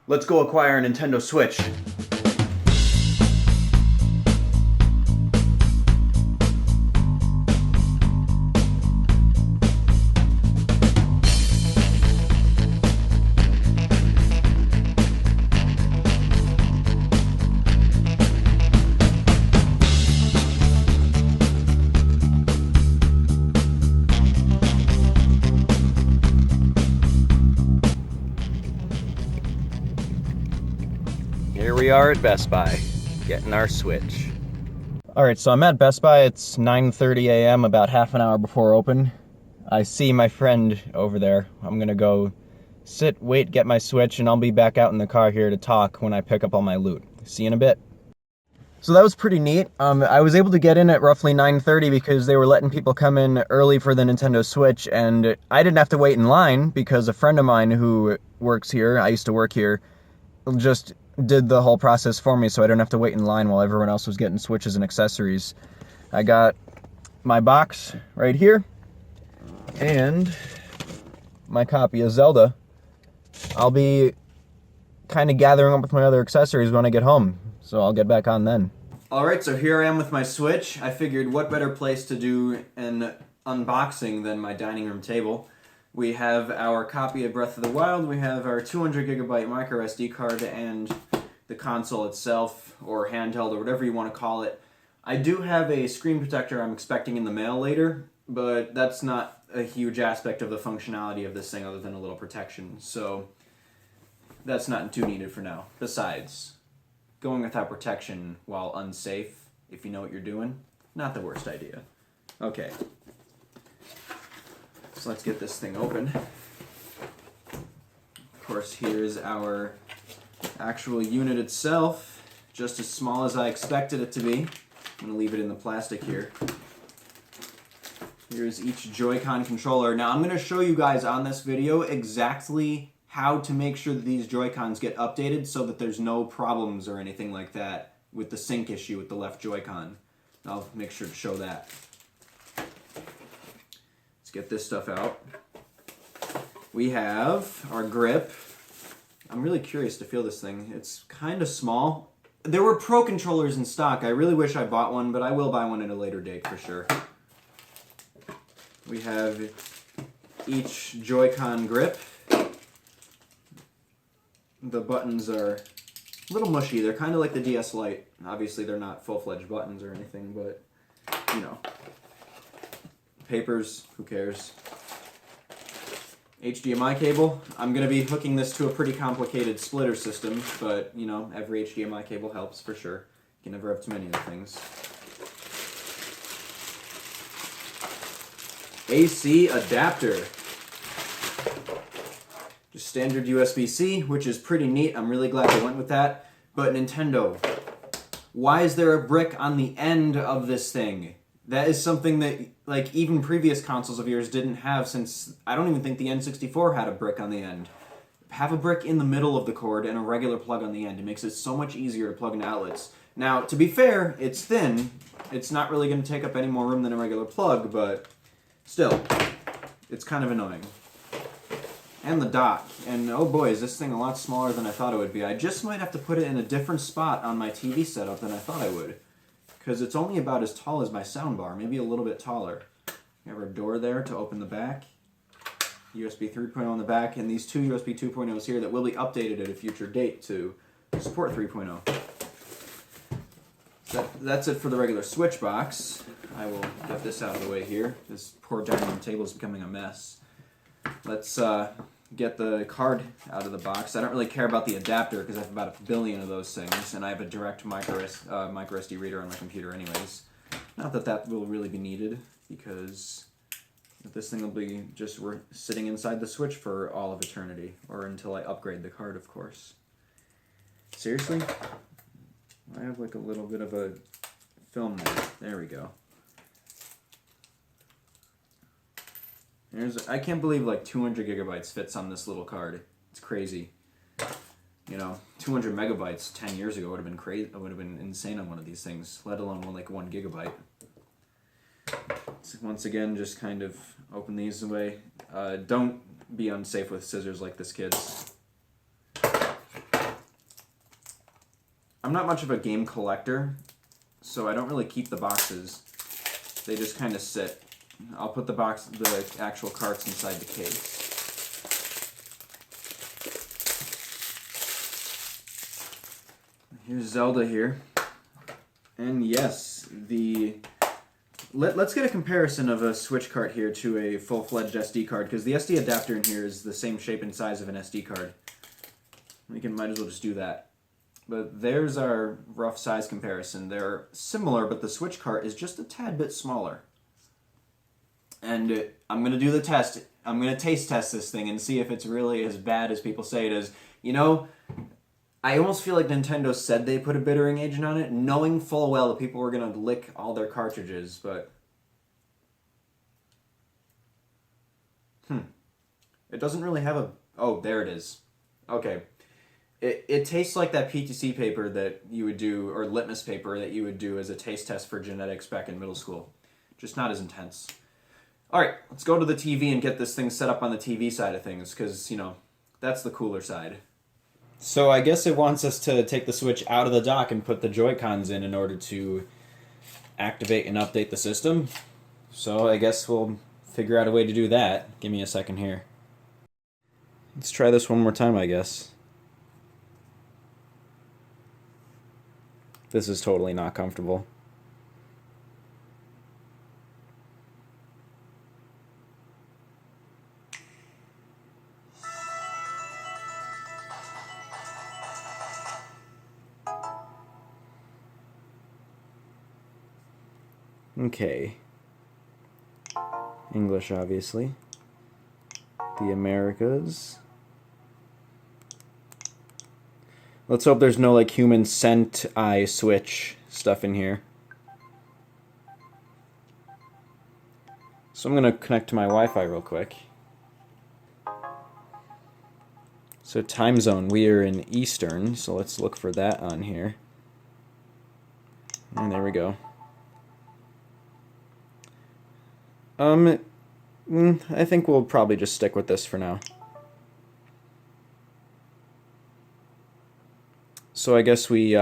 Let's go acquire a Nintendo Switch. Here we are at Best Buy, getting our Switch. Alright, so I'm at Best Buy. It's 9:30 a.m., about half an hour before open. I see my friend over there. I'm gonna go sit, wait, get my Switch, and I'll be back out in the car here to talk when I pick up all my loot. See you in a bit. So that was pretty neat. I was able to get in at roughly 9:30 because they were letting people come in early for the Nintendo Switch, and I didn't have to wait in line because a friend of mine who works here, I used to work here, just did the whole process for me, so I don't have to wait in line while everyone else was getting Switches and accessories. I got my box right here, and my copy of Zelda. I'll be kind of gathering up with my other accessories when I get home, so I'll get back on then. Alright, so here I am with my Switch. I figured what better place to do an unboxing than my dining room table. We have our copy of Breath of the Wild, we have our 200 gigabyte micro SD card, and the console itself, or handheld, or whatever you want to call it. I do have a screen protector I'm expecting in the mail later, but that's not a huge aspect of the functionality of this thing other than a little protection, so that's not too needed for now. Besides, going without protection while unsafe, if you know what you're doing, not the worst idea. Okay. So let's get this thing open. Of course, here's our actual unit itself, just as small as I expected it to be. I'm going to leave it in the plastic here. Here's each Joy-Con controller. Now I'm going to show you guys on this video exactly how to make sure that these Joy-Cons get updated so that there's no problems or anything like that with the sync issue with the left Joy-Con. I'll make sure to show that. Let's get this stuff out. We have our grip. I'm really curious to feel this thing. It's kind of small. There were Pro controllers in stock. I really wish I bought one, but I will buy one at a later date for sure. We have each Joy-Con grip. The buttons are a little mushy. They're kind of like the DS Lite. Obviously, they're not full-fledged buttons or anything, but, you know. Papers, who cares? HDMI cable. I'm going to be hooking this to a pretty complicated splitter system, but, you know, every HDMI cable helps for sure. You can never have too many of the things. AC adapter. Just standard USB-C, which is pretty neat. I'm really glad I went with that. But Nintendo, why is there a brick on the end of this thing? That is something that, like, even previous consoles of yours didn't have, since I don't even think the N64 had a brick on the end. Have a brick in the middle of the cord and a regular plug on the end. It makes it so much easier to plug into outlets. Now, to be fair, it's thin. It's not really going to take up any more room than a regular plug, but still, it's kind of annoying. And the dock. And oh boy, is this thing a lot smaller than I thought it would be. I just might have to put it in a different spot on my TV setup than I thought I would, because it's only about as tall as my soundbar, maybe a little bit taller. We have our door there to open the back. USB 3.0 on the back, and these two USB 2.0s here that will be updated at a future date to support 3.0. That's it for the regular Switch box. I will get this out of the way here. This poor dining room table is becoming a mess. Let's get the card out of the box. I don't really care about the adapter because I have about 1 billion of those things, and I have a direct micro SD reader on my computer anyways. Not that that will really be needed, because this thing will be just sitting inside the Switch for all of eternity, or until I upgrade the card, of course. Seriously? I have like a little bit of a film there. There we go. I can't believe like 200 gigabytes fits on this little card. It's crazy. You know, 200 megabytes 10 years ago would have been crazy. It would have been insane on one of these things, let alone like 1 gigabyte. So once again, just kind of open these away. Don't be unsafe with scissors like this, kids. I'm not much of a game collector, so I don't really keep the boxes. They just kind of sit. I'll put the actual carts inside the case. Here's Zelda here. And yes, let's get a comparison of a Switch cart here to a full-fledged SD card, because the SD adapter in here is the same shape and size of an SD card. We might as well just do that. But there's our rough size comparison. They're similar, but the Switch cart is just a tad bit smaller. And I'm going to do the test. I'm going to taste test this thing and see if it's really as bad as people say it is. You know, I almost feel like Nintendo said they put a bittering agent on it, knowing full well that people were going to lick all their cartridges, but... It doesn't really have a... Oh, there it is. Okay. It tastes like that PTC paper that you would do, or litmus paper that you would do as a taste test for genetics back in middle school. Just not as intense. Alright, let's go to the TV and get this thing set up on the TV side of things, because, you know, that's the cooler side. So I guess it wants us to take the Switch out of the dock and put the Joy-Cons in order to activate and update the system. So I guess we'll figure out a way to do that. Give me a second here. Let's try this one more time, I guess. This is totally not comfortable. Okay. English, obviously. The Americas. Let's hope there's no, like, human scent eye switch stuff in here. So I'm going to connect to my Wi-Fi real quick. So time zone, we are in Eastern, so let's look for that on here. And there we go. I think we'll probably just stick with this for now. So I guess we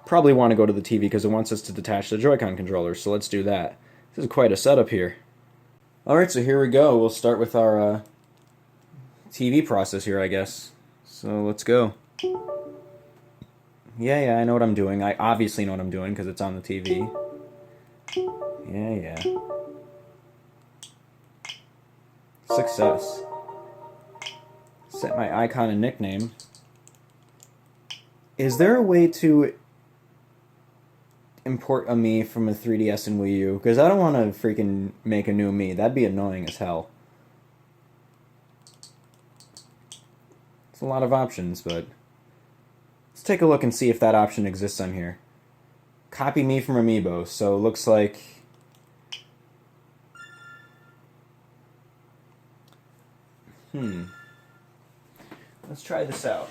probably want to go to the TV because it wants us to detach the Joy-Con controller, so let's do that. This is quite a setup here. Alright, so here we go. We'll start with our TV process here, I guess. So let's go. Yeah, I know what I'm doing. I obviously know what I'm doing because it's on the TV. Yeah. Success. Set my icon and nickname. Is there a way to import a Mii from a 3DS and Wii U? Because I don't want to freaking make a new Mii. That'd be annoying as hell. It's a lot of options, but... let's take a look and see if that option exists on here. Copy Mii from Amiibo. So it looks like... Let's try this out.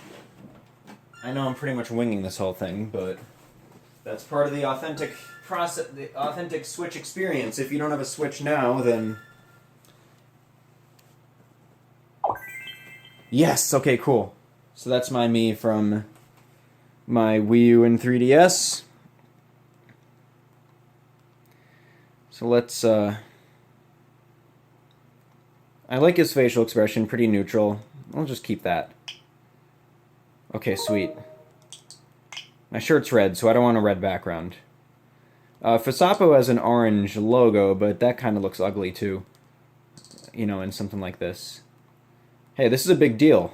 I know I'm pretty much winging this whole thing, but that's part of the authentic process, the authentic Switch experience. If you don't have a Switch now, then... yes! Okay, cool. So that's my Mii from my Wii U and 3DS. So let's, I like his facial expression, pretty neutral. I'll just keep that. Okay, sweet. My shirt's red, so I don't want a red background. Fasapo has an orange logo, but that kind of looks ugly too. You know, in something like this. Hey, this is a big deal.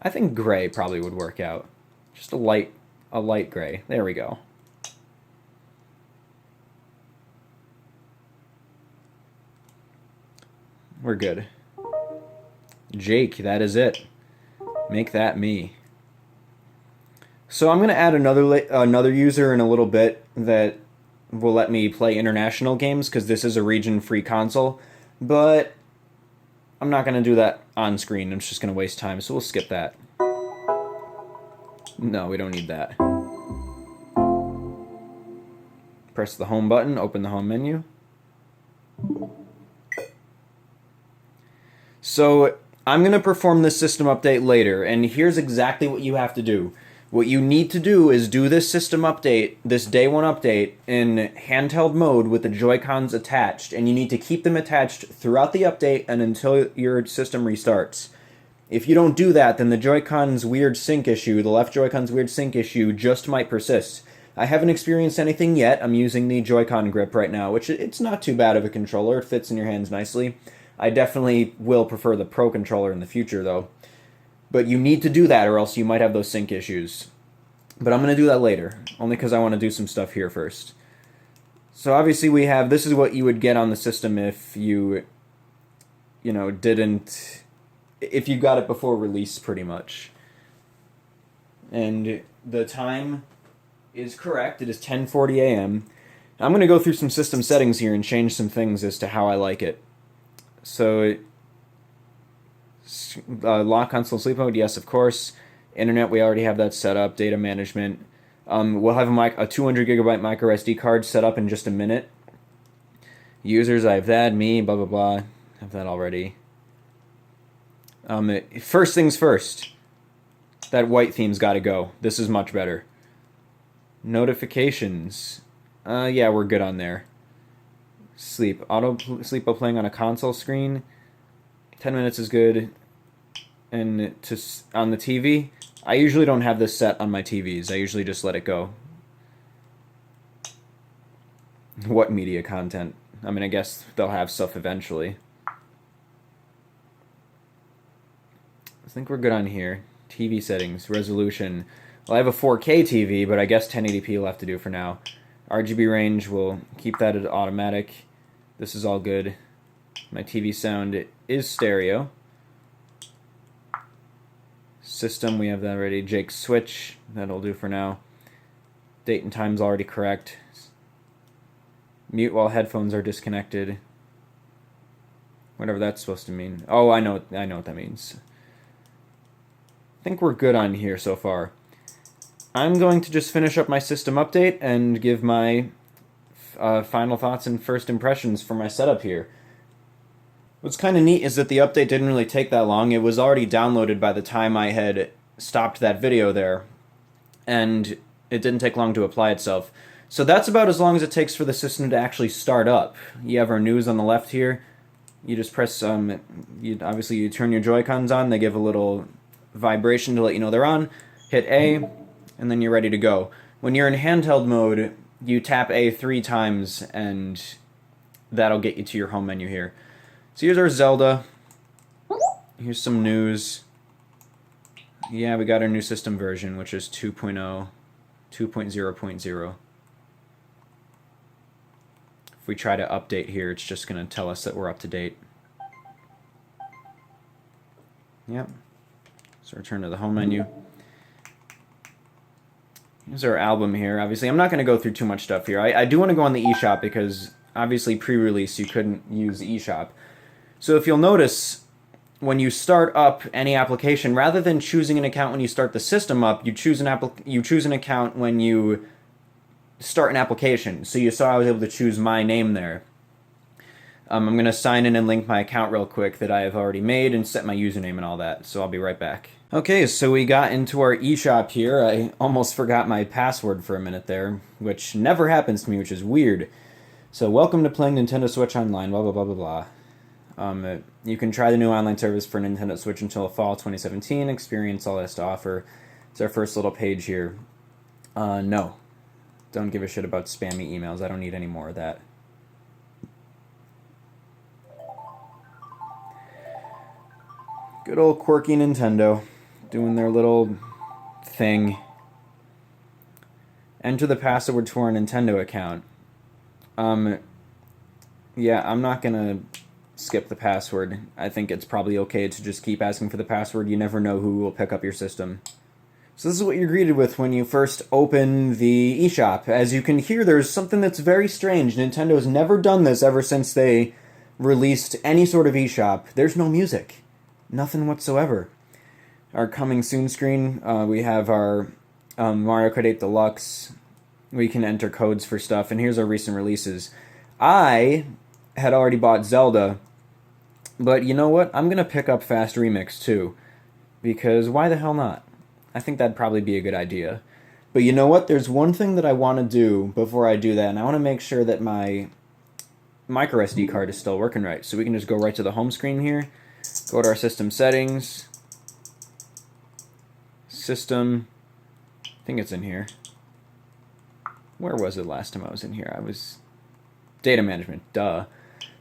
I think gray probably would work out. Just a light gray. There we go. We're good. Jake, that is it. Make that me. So I'm going to add another user in a little bit that will let me play international games, because this is a region-free console, but I'm not going to do that on screen. I'm just going to waste time, so we'll skip that. No, we don't need that. Press the home button, open the home menu. So I'm going to perform this system update later, and here's exactly what you have to do. What you need to do is do this system update, this day one update, in handheld mode with the Joy-Cons attached, and you need to keep them attached throughout the update and until your system restarts. If you don't do that, then the Joy-Con's weird sync issue, the left Joy-Con's weird sync issue, just might persist. I haven't experienced anything yet. I'm using the Joy-Con grip right now, which it's not too bad of a controller. It fits in your hands nicely. I definitely will prefer the Pro controller in the future, though. But you need to do that, or else you might have those sync issues. But I'm going to do that later, only because I want to do some stuff here first. So obviously we have, this is what you would get on the system if you didn't, if you got it before release, pretty much. And the time is correct. It is 10:40 a.m. I'm going to go through some system settings here and change some things as to how I like it. So, lock console sleep mode, yes, of course. Internet, we already have that set up. Data management. We'll have a 200 gigabyte micro SD card set up in just a minute. Users, I have that. Me, blah, blah, blah. I have that already. First things first. That white theme's got to go. This is much better. Notifications. Yeah, we're good on there. Sleep. Sleep while playing on a console screen. 10 minutes is good. And on the TV, I usually don't have this set on my TVs. I usually just let it go. What media content? I mean, I guess they'll have stuff eventually. I think we're good on here. TV settings, resolution. Well, I have a 4K TV, but I guess 1080p will have to do for now. RGB range, we'll keep that at automatic. This is all good. My TV sound is stereo. System, we have that already. Jake's switch, that'll do for now. Date and time's already correct. Mute while headphones are disconnected. Whatever that's supposed to mean. Oh, I know what that means. I think we're good on here so far. I'm going to just finish up my system update and give my final thoughts and first impressions for my setup here. What's kind of neat is that the update didn't really take that long. It was already downloaded by the time I had stopped that video there, and it didn't take long to apply itself. So that's about as long as it takes for the system to actually start up. You have our news on the left here. You just press, obviously you turn your Joy-Cons on, they give a little vibration to let you know they're on. Hit A, and then you're ready to go. When you're in handheld mode, you tap A 3 times, and that'll get you to your home menu here. So here's our Zelda. Here's some news. Yeah, we got our new system version, which is 2.0, 2.0.0. If we try to update here, it's just going to tell us that we're up to date. Yep. So return to the home menu. Here's our album here. Obviously, I'm not going to go through too much stuff here. I do want to go on the eShop because obviously pre-release you couldn't use eShop. So if you'll notice, when you start up any application, rather than choosing an account when you start the system up, you choose an account when you start an application. So you saw I was able to choose my name there. I'm going to sign in and link my account real quick that I have already made and set my username and all that. So I'll be right back. Okay, so we got into our eShop here. I almost forgot my password for a minute there, which never happens to me, which is weird. So welcome to playing Nintendo Switch Online, blah, blah, blah, blah, blah. You can try the new online service for Nintendo Switch until fall 2017. Experience all it has to offer. It's our first little page here. No. Don't give a shit about spammy emails. I don't need any more of that. Good old quirky Nintendo. Doing their little thing. Enter the password to our Nintendo account. Yeah, I'm not gonna skip the password. I think it's probably okay to just keep asking for the password. You never know who will pick up your system. So this is what you're greeted with when you first open the eShop. As you can hear, there's something that's very strange. Nintendo's never done this ever since they released any sort of eShop. There's no music. Nothing whatsoever. Our coming soon screen, we have our Mario Kart 8 Deluxe. We can enter codes for stuff, and here's our recent releases. I had already bought Zelda, but you know what? I'm going to pick up Fast Remix too, because why the hell not? I think that'd probably be a good idea. But you know what? There's one thing that I want to do before I do that, and I want to make sure that my micro SD card is still working right. So we can just go right to the home screen here, go to our system settings, system, I think it's in here. Where was it last time I was in here? I was data management, duh.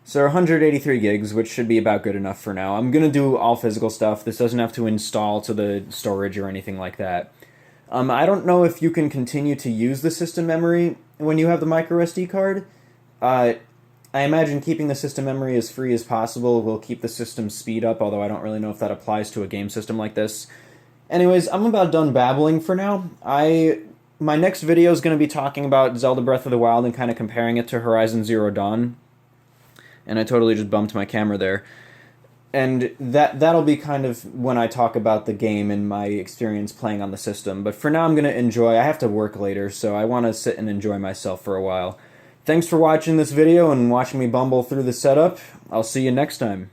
So 183 gigs, which should be about good enough for now. I'm going to do all physical stuff. This doesn't have to install to the storage or anything like that. I don't know if you can continue to use the system memory when you have the micro SD card. I imagine keeping the system memory as free as possible will keep the system speed up, although I don't really know if that applies to a game system like this. Anyways, I'm about done babbling for now. My next video is going to be talking about Zelda Breath of the Wild and kind of comparing it to Horizon Zero Dawn. And I totally just bumped my camera there. And that'll be kind of when I talk about the game and my experience playing on the system. But for now, I'm going to enjoy. I have to work later, so I want to sit and enjoy myself for a while. Thanks for watching this video and watching me bumble through the setup. I'll see you next time.